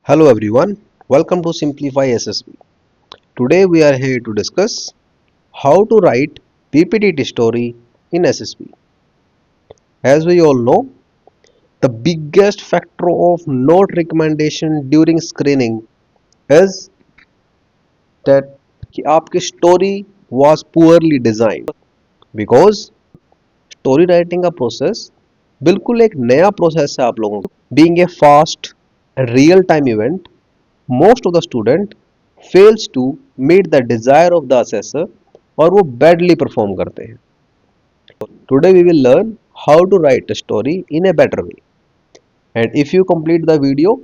Hello everyone, welcome to Simplify SSB. Today we are here to discuss how to write PPT story in SSB. As we all know, the biggest factor of note recommendation during screening is that कि आपकी story was poorly designed because story writing का process बिल्कुल एक नया process है आप लोगों को. Being a fast and real time event, most of the student fails to meet the desire of the assessor और वो badly perform करते हैं. Today we will learn how to write a story in a better way. And if you complete the video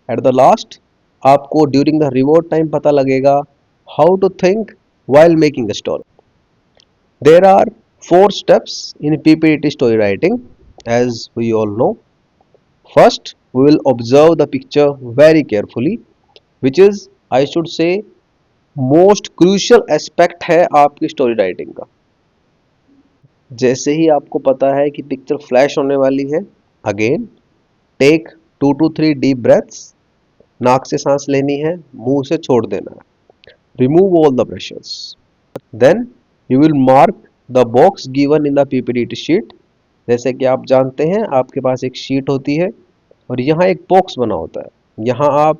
at the last, आपको during the reward time पता लगेगा how to think while making a story. There are 4 steps in PPT story writing, as we all know. First, we will observe the picture very carefully, which is, I should say, most crucial aspect है आपकी story writing का. जैसे ही आपको पता है कि picture flash होने वाली है, again take 2 to 3 deep breaths. नाक से सांस लेनी है, मुंह से छोड़ देना है. Remove all the pressures. Then you will mark the box given in the PPT sheet. जैसे कि आप जानते हैं, आपके पास एक शीट होती है और यहाँ एक बॉक्स बना होता है. यहाँ आप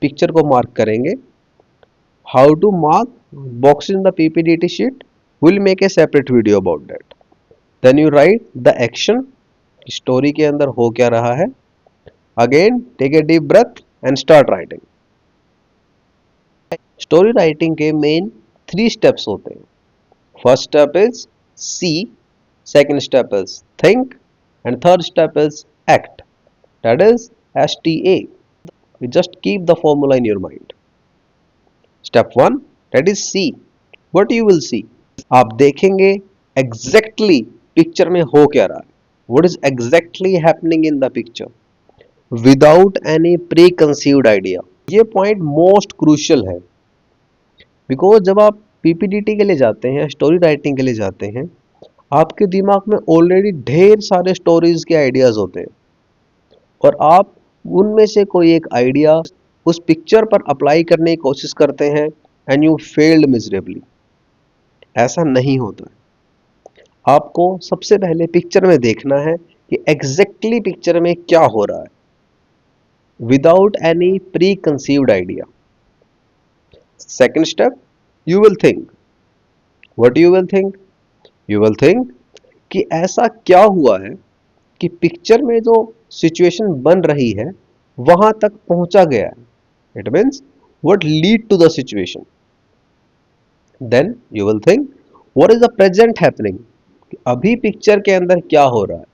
पिक्चर को मार्क करेंगे. How to mark boxes in the PPT sheet? We'll make a separate video about that. Then you write the action. Story के अंदर हो क्या रहा है. Again, take a deep breath and start writing. Story writing के main 3 steps होते हैं. First step is see, second step is think and third step is act. That is STA. You just keep the formula in your mind. Step 1, that is C. What you will see? आप देखेंगे exactly picture में हो क्या रहा है. What is exactly happening in the picture without any preconceived idea. ये point most crucial है, because जब आप PPT के लिए जाते हैं, स्टोरी राइटिंग के लिए जाते हैं, आपके दिमाग में ऑलरेडी ढेर सारे स्टोरीज के आइडियाज होते हैं और आप उनमें से कोई एक आइडिया उस पिक्चर पर अप्लाई करने की कोशिश करते हैं एंड यू फेल्ड मिजरेबली. ऐसा नहीं होता. आपको सबसे पहले पिक्चर में देखना है कि एग्जैक्टली पिक्चर में क्या हो रहा है without any pre conceived idea. Second step, you will think. What you will think? You will think कि ऐसा क्या हुआ है कि पिक्चर में जो सिचुएशन बन रही है वहां तक पहुंचा गया है. It means what lead to the situation. Then you will think what is the present happening. अभी पिक्चर के अंदर क्या हो रहा है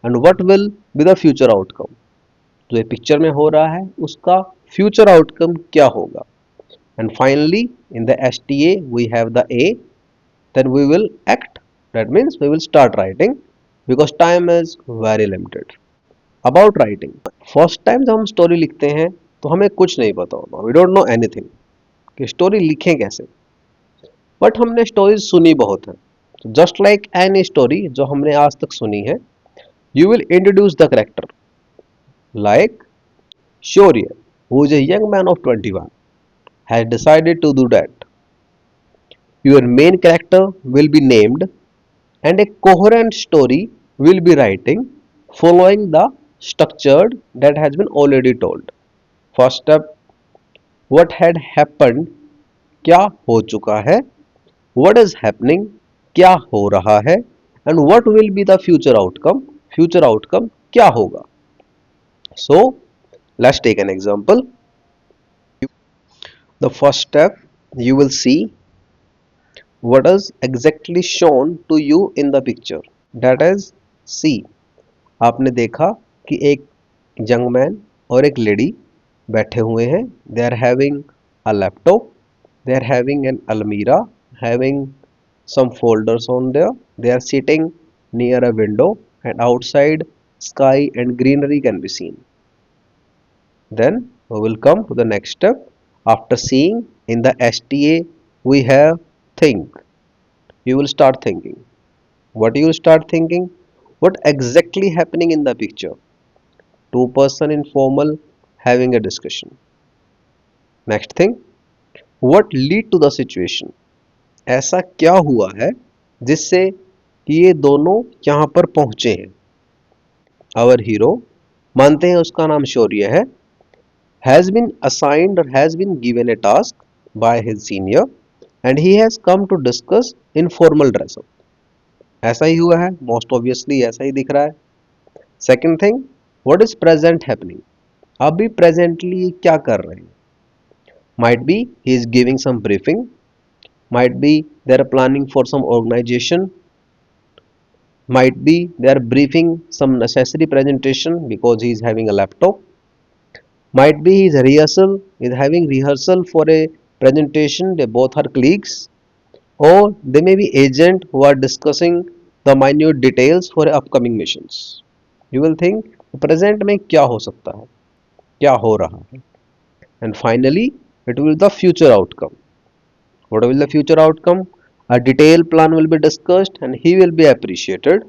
and what will be the future outcome. जो ये पिक्चर में हो रहा है उसका future outcome क्या होगा. And finally in the STA we have the A. Then we will act. That means we will start writing because time is very limited. About writing, first time जब हम story लिखते हैं तो हमें कुछ नहीं पता होता. वी डोंट नो एनीथिंग कि स्टोरी लिखें कैसे. बट हमने स्टोरीज सुनी बहुत है. जस्ट लाइक एनी स्टोरी जो हमने आज तक सुनी है, you will introduce the character. Like Shaurya, who is a young man of 21, has decided to do that. Your main character will be named and a coherent story will be writing following the structured that has been already told. First step, what had happened, क्या हो चुका है. What is happening, क्या हो रहा है. And what will be the future outcome, future outcome क्या होगा. So let's take an example. The first step, you will see what is exactly shown to you in the picture. That is C. आपने देखा कि एक young man और एक lady बैठे हुए हैं. They are having a laptop, they are having an almirah, having some folders on there. They are sitting near a window and outside sky and greenery can be seen. Then we will come to the next step. After seeing, in the STA we have think. You will start thinking. What you will start thinking? What exactly happening in the picture? Two person in formal having a discussion. Next thing, what lead to the situation? ऐसा क्या हुआ है जिससे कि ये दोनों यहाँ पर पहुंचे हैं? Our hero, मानते हैं उसका नाम शौर्य है, has been assigned or has been given a task by his senior and he has come to discuss informal dress up. ऐसा ही हुआ है, मोस्ट ऑब्वियसली ऐसा ही दिख रहा है. Second thing, what is present happening? अभी प्रेजेंटली क्या कर रहे हैं? Might be he is giving some briefing, might be they are planning for some organization, might be they are briefing some necessary presentation because he is having a laptop, might be his rehearsal is having rehearsal for a presentation, they both are colleagues, or they may be agent who are discussing the minute details for upcoming missions. You will think present में क्या हो सकता है, क्या हो रहा है, and finally it will be the future outcome. What will the future outcome? A detailed plan will be discussed and he will be appreciated.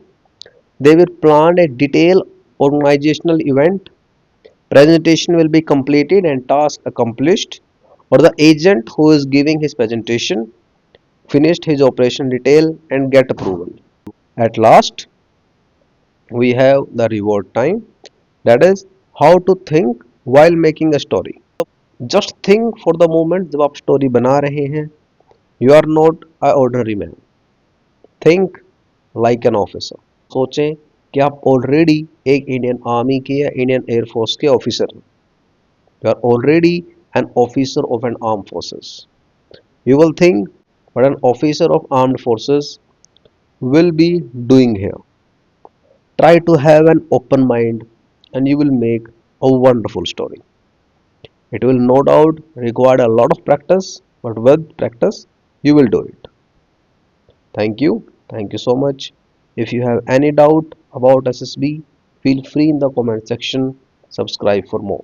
They will plan a detailed organizational event. Presentation will be completed and task accomplished. Or the agent who is giving his presentation finished his operation detail and get approval. At last, we have the reward time. That is how to think while making a story. Just think for the moment जब आप story बना रहे हैं. You are not an ordinary man. Think like an officer. सोचें कि आप already एक Indian army के या इंडियन एयरफोर्स के ऑफिसर हैं. You are already an officer of an arm forces. You will think what an officer of armed forces will be doing here. Try to have an open mind and you will make a wonderful story. It will no doubt require a lot of practice, but with practice you will do it. Thank you. Thank you so much. If you have any doubt about SSB, feel free in the comment section. Subscribe for more.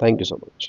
Thank you so much.